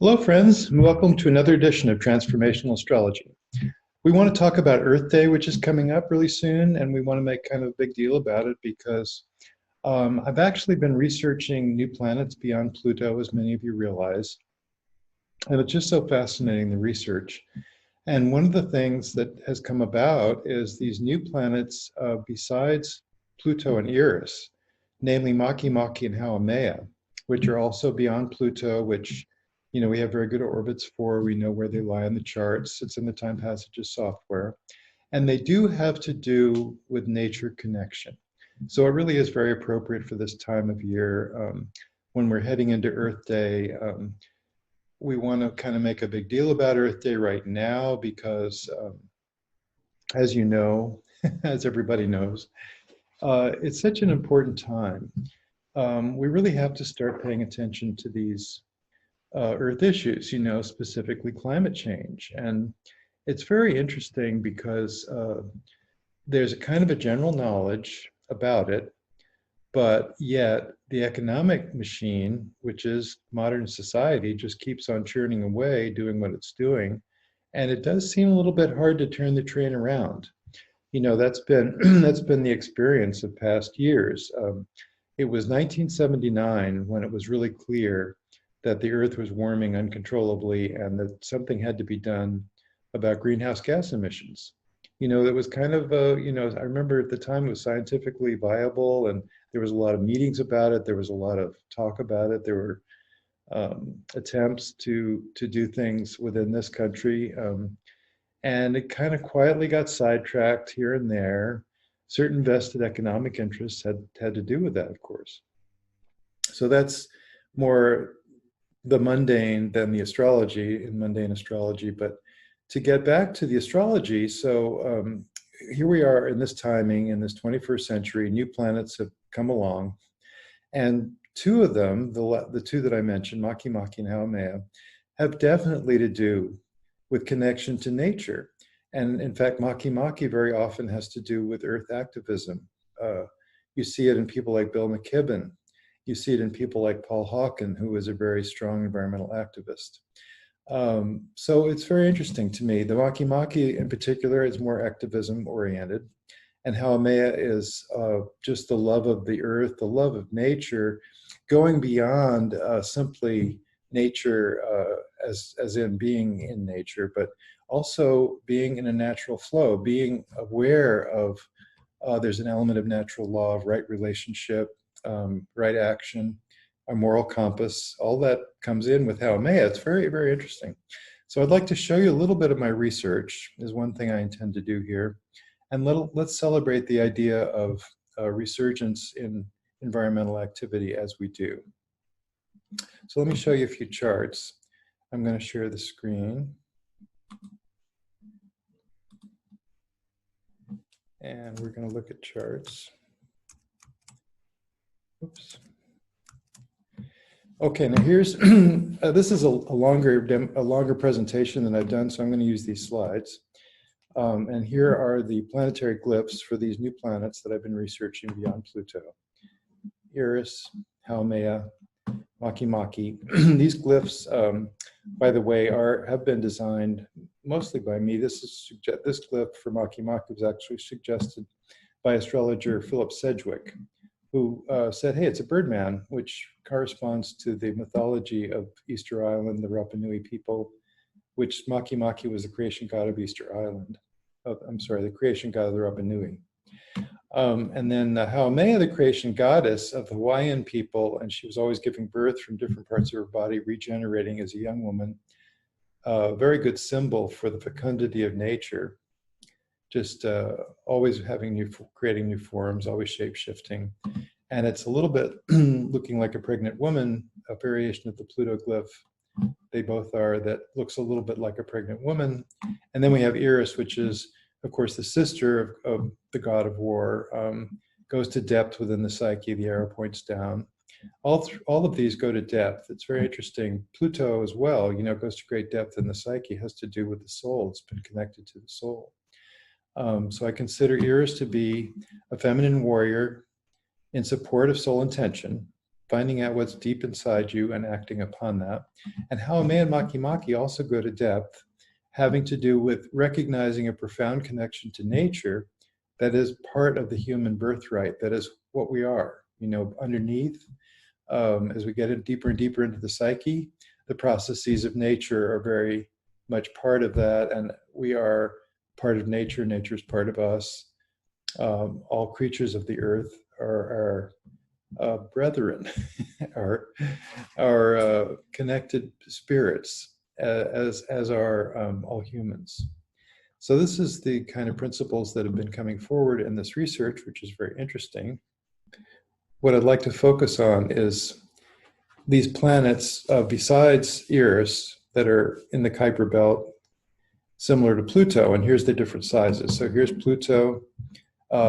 Hello, friends, and welcome to another edition of Transformational Astrology. We want to talk about Earth Day, which is coming up really soon, and we want to make kind of a big deal about it because I've actually been researching new planets beyond Pluto, as many of you realize, and it's just so fascinating, the research. And one of the things that has come about is these new planets besides Pluto and Eris, namely Makemake and Haumea, which are also beyond Pluto, which we have very good orbits for. We know where they lie in the charts. It's in the time passages software. And they do have to do with nature connection. So it really is very appropriate for this time of year. When we're heading into Earth Day, we want to kind of make a big deal about Earth Day right now because, as you know, as everybody knows, it's such an important time. We really have to start paying attention to these Earth issues, specifically climate change. And it's very interesting because there's a kind of a general knowledge about it, but yet the economic machine, which is modern society, just keeps on churning away, doing what it's doing. And it does seem a little bit hard to turn the train around. That's been that's been the experience of past years. It was 1979 when it was really clear that the Earth was warming uncontrollably and that something had to be done about greenhouse gas emissions. It was kind of, I remember at the time it was scientifically viable and there was a lot of meetings about it. There was a lot of talk about it. There were attempts to do things within this country. And it kind of quietly got sidetracked here and there. Certain vested economic interests had to do with that, of course. So that's more the mundane than the astrology in mundane astrology. But to get back to the astrology, so here we are in this timing, in this 21st century, new planets have come along. And two of them, the two that I mentioned, Makemake and Haumea, have definitely to do with connection to nature. And in fact, Makemake very often has to do with Earth activism. You see it in people like Bill McKibben. You see it in people like Paul Hawken, who is a very strong environmental activist. So it's very interesting to me. The Makemake in particular is more activism oriented, and Haumea is just the love of the earth, the love of nature, going beyond simply nature as in being in nature, but also being in a natural flow, being aware of there's an element of natural law of right relationship, right action, a moral compass, all that comes in with Haumea. It's very, very interesting. So I'd like to show you a little bit of my research, is one thing I intend to do here. And let's celebrate the idea of resurgence in environmental activity as we do. So let me show you a few charts. I'm going to share the screen. And we're going to look at charts. Oops. Okay, now here's, this is a longer presentation than I've done, so I'm going to use these slides. And here are the planetary glyphs for these new planets that I've been researching beyond Pluto. Eris, Haumea, Makemake. These glyphs, by the way, have been designed mostly by me. This glyph for Makemake was actually suggested by astrologer Philip Sedgwick, who said, hey, it's a birdman, which corresponds to the mythology of Easter Island, the Rapa Nui people, which Makemake was the creation god of Easter Island. The creation god of the Rapa Nui. And then Haumea, the creation goddess of the Hawaiian people, and she was always giving birth from different parts of her body, regenerating as a young woman. Very good symbol for the fecundity of nature. Just always creating new forms, always shape-shifting. And it's a little bit looking like a pregnant woman, a variation of the Pluto glyph. They both are, that looks a little bit like a pregnant woman. And then we have Eris, which is, of course, the sister of the god of war, goes to depth within the psyche, the arrow points down. All of these go to depth. It's very interesting. Pluto as well, goes to great depth in the psyche, has to do with the soul. It's been connected to the soul. So I consider Eris to be a feminine warrior in support of soul intention, finding out what's deep inside you and acting upon that. And Haumea and Makemake also go to depth, having to do with recognizing a profound connection to nature that is part of the human birthright, that is what we are. You know, underneath, as we get in deeper and deeper into the psyche, the processes of nature are very much part of that, and we are part of nature. Nature is part of us. All creatures of the earth are brethren, are connected spirits, as are all humans. So this is the kind of principles that have been coming forward in this research, which is very interesting. What I'd like to focus on is these planets, besides Eris, that are in the Kuiper belt, similar to Pluto, and here's the different sizes. So here's Pluto.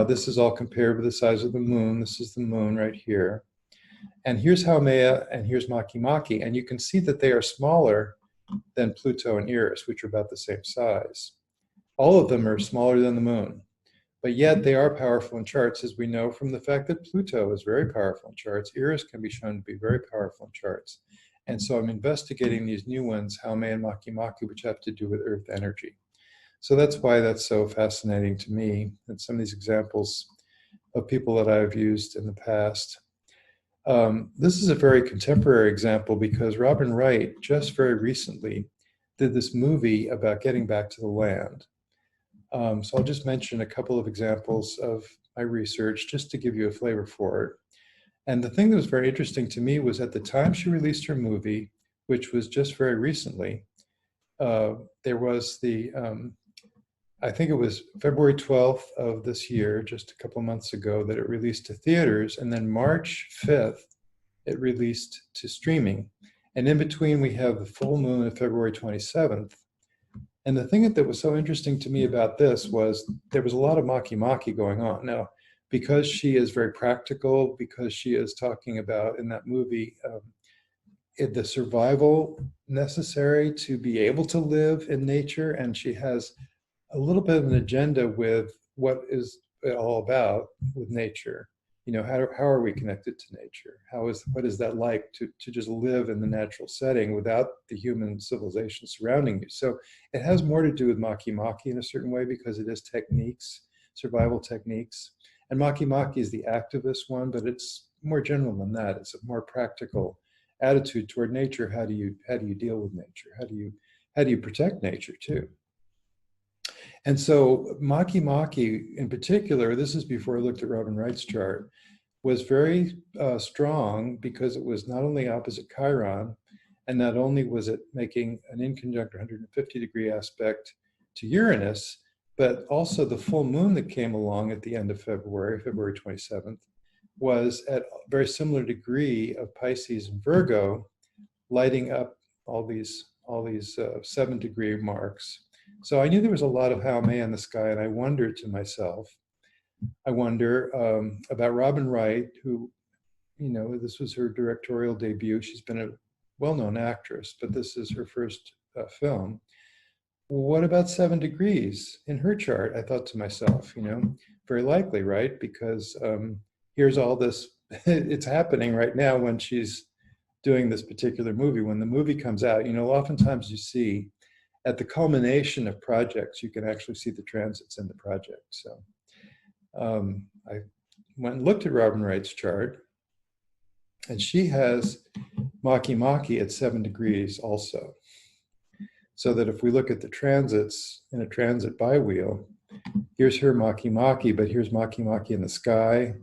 This is all compared with the size of the moon. This is the moon right here. And here's Haumea, and here's Makemake. And you can see that they are smaller than Pluto and Eris, which are about the same size. All of them are smaller than the moon. But yet they are powerful in charts, as we know from the fact that Pluto is very powerful in charts. Eris can be shown to be very powerful in charts. And so I'm investigating these new ones, Haumea and Makemake, which have to do with Earth energy. So that's why that's so fascinating to me, and some of these examples of people that I've used in the past. This is a very contemporary example because Robin Wright just very recently did this movie about getting back to the land. So I'll just mention a couple of examples of my research just to give you a flavor for it. And the thing that was very interesting to me was at the time she released her movie, which was just very recently, there was the, I think it was February 12th of this year, just a couple of months ago, that it released to theaters. And then March 5th, it released to streaming. And in between, we have the full moon of February 27th. And the thing that was so interesting to me about this was there was a lot of Makemake going on. Now, because she is very practical, because she is talking about in that movie the survival necessary to be able to live in nature, and she has a little bit of an agenda with what is it all about with nature. You know, how are we connected to nature? What is that like to just live in the natural setting without the human civilization surrounding you? So it has more to do with Makemake in a certain way because it is techniques, survival techniques. And Makemake is the activist one, but it's more general than that. It's a more practical attitude toward nature. How do you deal with nature? How do you protect nature too? And so Makemake in particular, this is before I looked at Robin Wright's chart, was very strong because it was not only opposite Chiron, and not only was it making an inconjunct 150-degree aspect to Uranus, but also the full moon that came along at the end of February 27th, was at a very similar degree of Pisces and Virgo, lighting up all these 7-degree marks. So I knew there was a lot of Haumea in the sky, and I wondered to myself, about Robin Wright, who, you know, this was her directorial debut. She's been a well-known actress, but this is her first film. What about 7 degrees in her chart? I thought to myself, you know, very likely, right? Because here's all this, it's happening right now when she's doing this particular movie. When the movie comes out, you know, oftentimes you see at the culmination of projects, you can actually see the transits in the project. So I went and looked at Robin Wright's chart, and she has Makemake at 7 degrees also. So that if we look at the transits in a transit biwheel, here's her Makemake, but here's Makemake in the sky,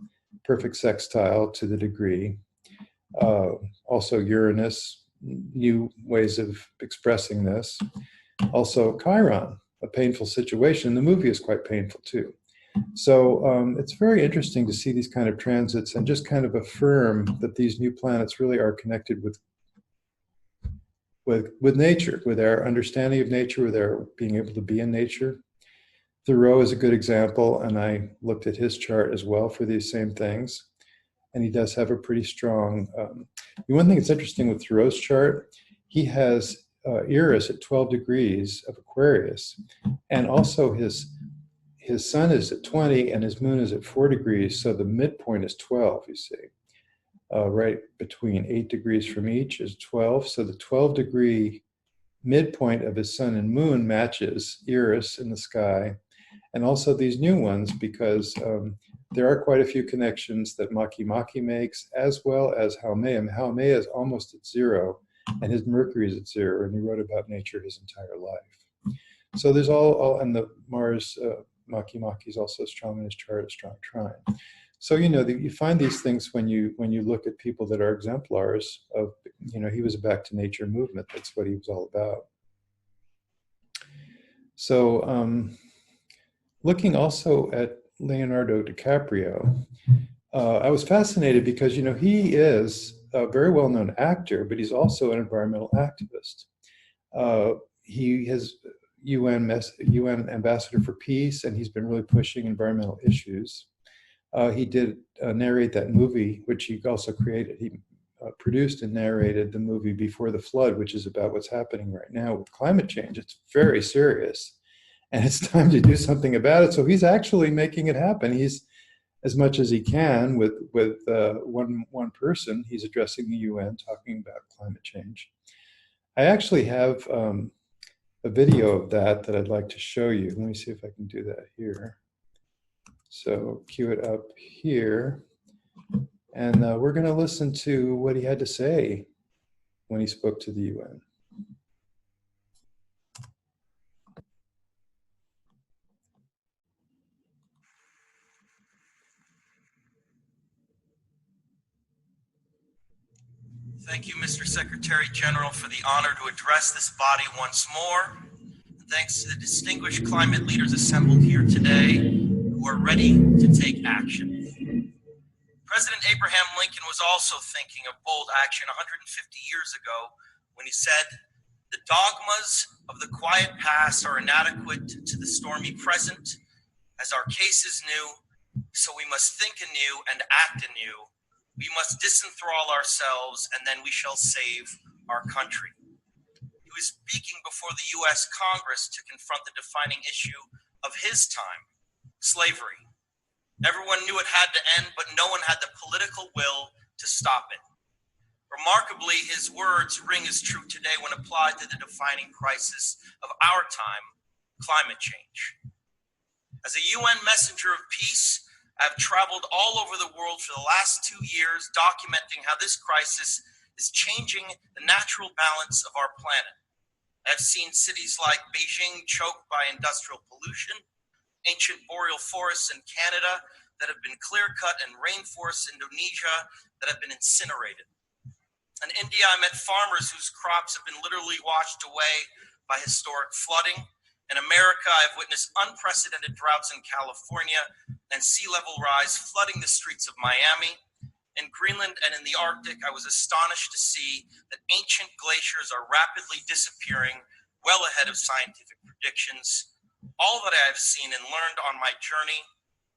perfect sextile to the degree. Also Uranus, new ways of expressing this. Also Chiron, a painful situation. The movie is quite painful too. So it's very interesting to see these kind of transits and just kind of affirm that these new planets really are connected with nature, with our understanding of nature, with our being able to be in nature. Thoreau is a good example, and I looked at his chart as well for these same things. And he does have a pretty strong, the one thing that's interesting with Thoreau's chart, he has Eris at 12 degrees of Aquarius, and also his sun is at 20 and his moon is at 4 degrees, so the midpoint is 12, you see. right between 8 degrees from each is 12. So the 12-degree midpoint of his sun and moon matches Eris in the sky, and also these new ones, because there are quite a few connections that Makemake makes, as well as Haumea. Haumea is almost at 0, and his Mercury is at 0, and he wrote about nature his entire life. So there's and the Mars Makemake is also strong in his chart, a strong trine. So you find these things when you look at people that are exemplars of, he was a back to nature movement. That's what he was all about. So looking also at Leonardo DiCaprio, I was fascinated because he is a very well-known actor, but he's also an environmental activist. He has UN ambassador for peace, and he's been really pushing environmental issues. He did narrate that movie, which he also created. He produced and narrated the movie Before the Flood, which is about what's happening right now with climate change. It's very serious, and it's time to do something about it. So he's actually making it happen. He's, as much as he can, with one person, he's addressing the UN, talking about climate change. I actually have a video of that I'd like to show you. Let me see if I can do that here. So cue it up here, and we're going to listen to what he had to say when he spoke to the UN. Thank you, Mr. Secretary General, for the honor to address this body once more. And thanks to the distinguished climate leaders assembled here today who are ready to take action. President Abraham Lincoln was also thinking of bold action 150 years ago when he said, "The dogmas of the quiet past are inadequate to the stormy present, as our case is new, so we must think anew and act anew. We must disenthrall ourselves, and then we shall save our country." He was speaking before the U.S. Congress to confront the defining issue of his time, slavery. Everyone knew it had to end, but no one had the political will to stop it. Remarkably, his words ring as true today when applied to the defining crisis of our time, climate change. As a UN messenger of peace, I've traveled all over the world for the last 2 years documenting how this crisis is changing the natural balance of our planet. I've seen cities like Beijing choked by industrial pollution, ancient boreal forests in Canada that have been clear-cut, and rainforests in Indonesia that have been incinerated. In India, I met farmers whose crops have been literally washed away by historic flooding. In America, I've witnessed unprecedented droughts in California and sea level rise flooding the streets of Miami. In Greenland and in the Arctic, I was astonished to see that ancient glaciers are rapidly disappearing well ahead of scientific predictions. All that I have seen and learned on my journey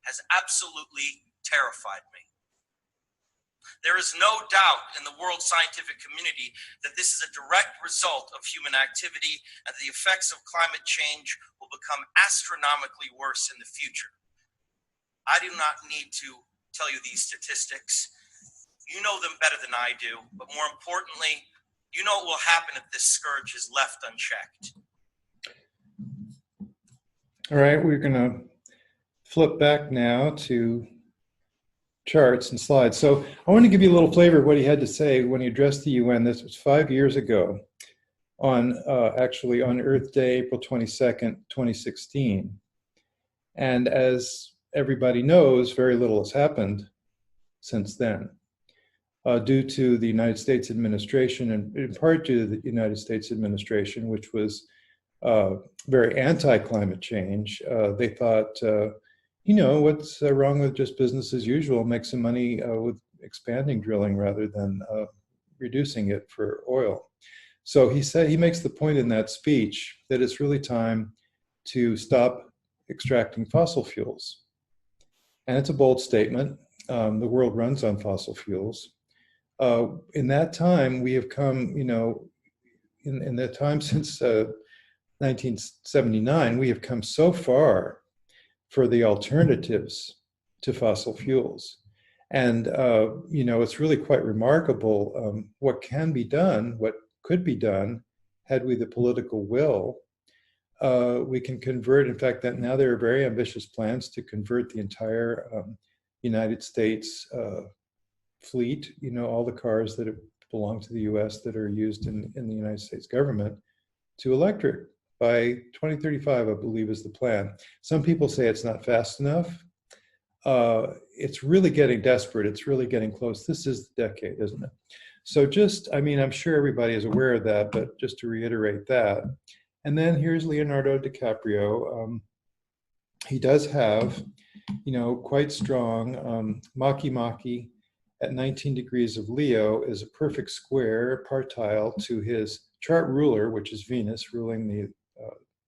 has absolutely terrified me. There is no doubt in the world scientific community that this is a direct result of human activity, and the effects of climate change will become astronomically worse in the future. I do not need to tell you these statistics. You know them better than I do, but more importantly, you know what will happen if this scourge is left unchecked. All right, we're going to flip back now to charts and slides. So I want to give you a little flavor of what he had to say when he addressed the UN. This was 5 years ago, actually on Earth Day, April 22nd, 2016. And as everybody knows, very little has happened since then, due to the United States administration, and in part due to the United States administration, which was very anti-climate change. They thought, what's wrong with just business as usual, make some money with expanding drilling rather than reducing it for oil. So he makes the point in that speech that it's really time to stop extracting fossil fuels. And it's a bold statement. The world runs on fossil fuels. In that time, we have come, in the time since 1979, we have come so far for the alternatives to fossil fuels. And, it's really quite remarkable what can be done, what could be done had we the political will. We can convert, in fact, that now there are very ambitious plans to convert the entire United States fleet, all the cars that belong to the US that are used in the United States government, to electric by 2035, I believe is the plan. Some people say it's not fast enough. It's really getting desperate. It's really getting close. This is the decade, isn't it? So I'm sure everybody is aware of that, but just to reiterate that. And then here's Leonardo DiCaprio. He does have, quite strong Makemake at 19 degrees of Leo is a perfect square partile to his chart ruler, which is Venus ruling the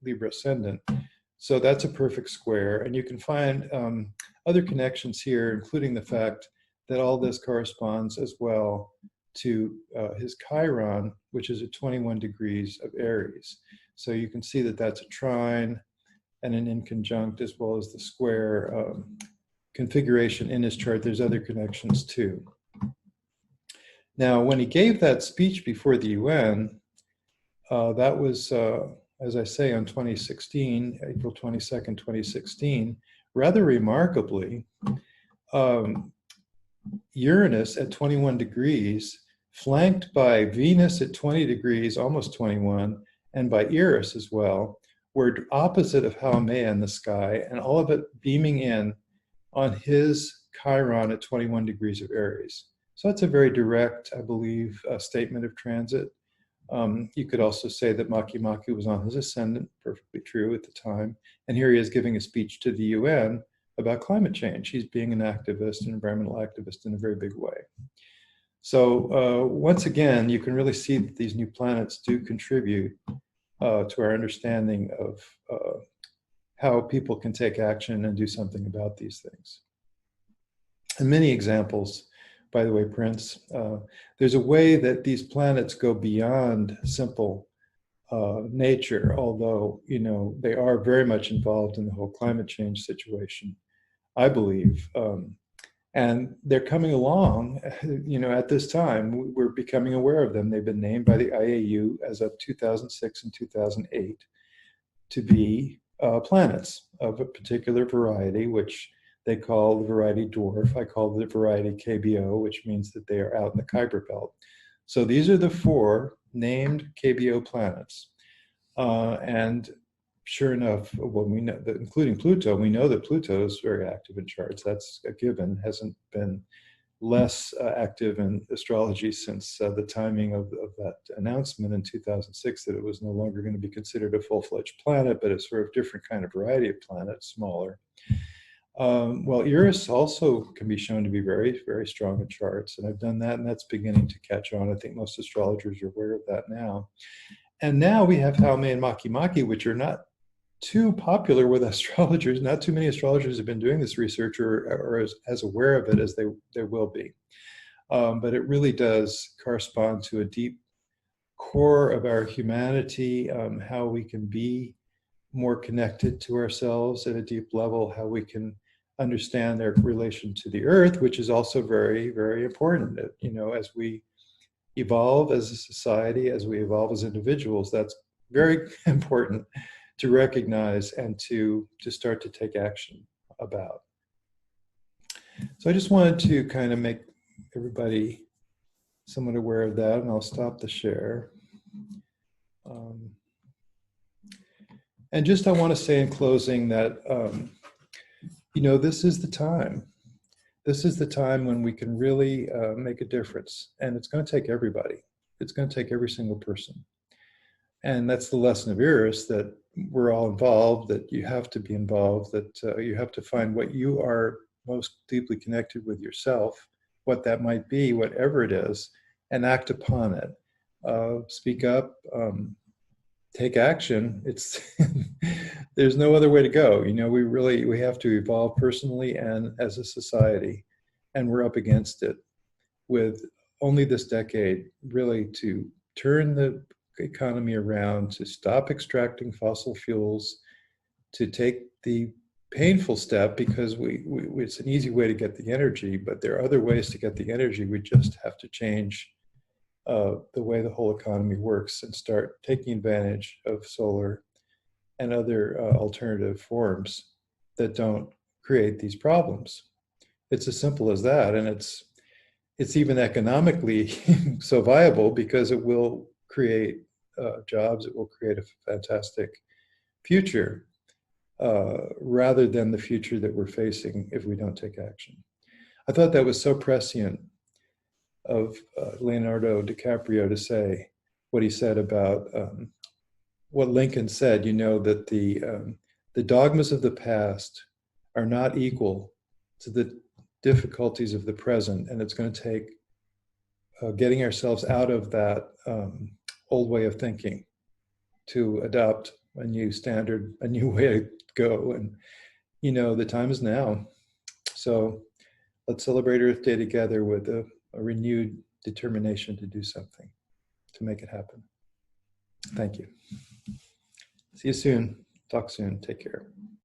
Libra ascendant. So that's a perfect square. And you can find other connections here, including the fact that all this corresponds as well to his Chiron, which is at 21 degrees of Aries. So you can see that that's a trine and an inconjunct, as well as the square configuration in his chart. There's other connections too. Now, when he gave that speech before the UN, that was, as I say, on 2016, April 22nd, 2016, rather remarkably, Uranus at 21 degrees, flanked by Venus at 20 degrees, almost 21, and by Eris as well, were opposite of Haumea in the sky, and all of it beaming in on his Chiron at 21 degrees of Aries. So that's a very direct, I believe, statement of transit. You could also say that Makemake was on his ascendant, perfectly true at the time. And here he is giving a speech to the UN about climate change. He's being an activist, an environmental activist in a very big way. So once again, you can really see that these new planets do contribute to our understanding of how people can take action and do something about these things. And many examples, by the way, Prince, there's a way that these planets go beyond simple nature, although, they are very much involved in the whole climate change situation, I believe. And they're coming along, at this time. We're becoming aware of them. They've been named by the IAU as of 2006 and 2008 to be planets of a particular variety, which they call the variety dwarf. I call the variety KBO, which means that they are out in the Kuiper belt. So these are the 4 named KBO planets. And sure enough, when we know that, including Pluto, we know that Pluto is very active in charts. That's a given. Hasn't been less active in astrology since the timing of that announcement in 2006 that it was no longer going to be considered a full-fledged planet, but a sort of different kind of variety of planet, smaller. Well, Eris also can be shown to be very, very strong in charts, and I've done that, and that's beginning to catch on. I think most astrologers are aware of that now. And now we have Haumea and Makemake, which are not too popular with astrologers. Not too many astrologers have been doing this research or as aware of it as they will be. But it really does correspond to a deep core of our humanity, how we can be more connected to ourselves at a deep level, how we can understand their relation to the earth, which is also very, very important. As we evolve as a society, as we evolve as individuals, that's very important to recognize and to start to take action about. So I just wanted to kind of make everybody somewhat aware of that, and I'll stop the share. And just I want to say in closing that, this is the time. This is the time when we can really make a difference. And it's going to take everybody. It's going to take every single person. And that's the lesson of Eris, that we're all involved, that you have to be involved, that you have to find what you are most deeply connected with yourself, what that might be, whatever it is, and act upon it. Speak up, take action. There's no other way to go. We have to evolve personally and as a society, and we're up against it with only this decade really to turn the economy around, to stop extracting fossil fuels, to take the painful step because it's an easy way to get the energy, but there are other ways to get the energy. We just have to change the way the whole economy works and start taking advantage of solar and other alternative forms that don't create these problems. It's as simple as that, and it's even economically so viable because it will create jobs. It will create a fantastic future rather than the future that we're facing if we don't take action. I thought that was so prescient of Leonardo DiCaprio to say what he said about what Lincoln said, that the dogmas of the past are not equal to the difficulties of the present, and it's going to take getting ourselves out of that old way of thinking to adopt a new standard, a new way to go. And the time is now. So let's celebrate Earth Day together with a renewed determination to do something to make it happen. Thank you. See you soon. Talk soon. Take care.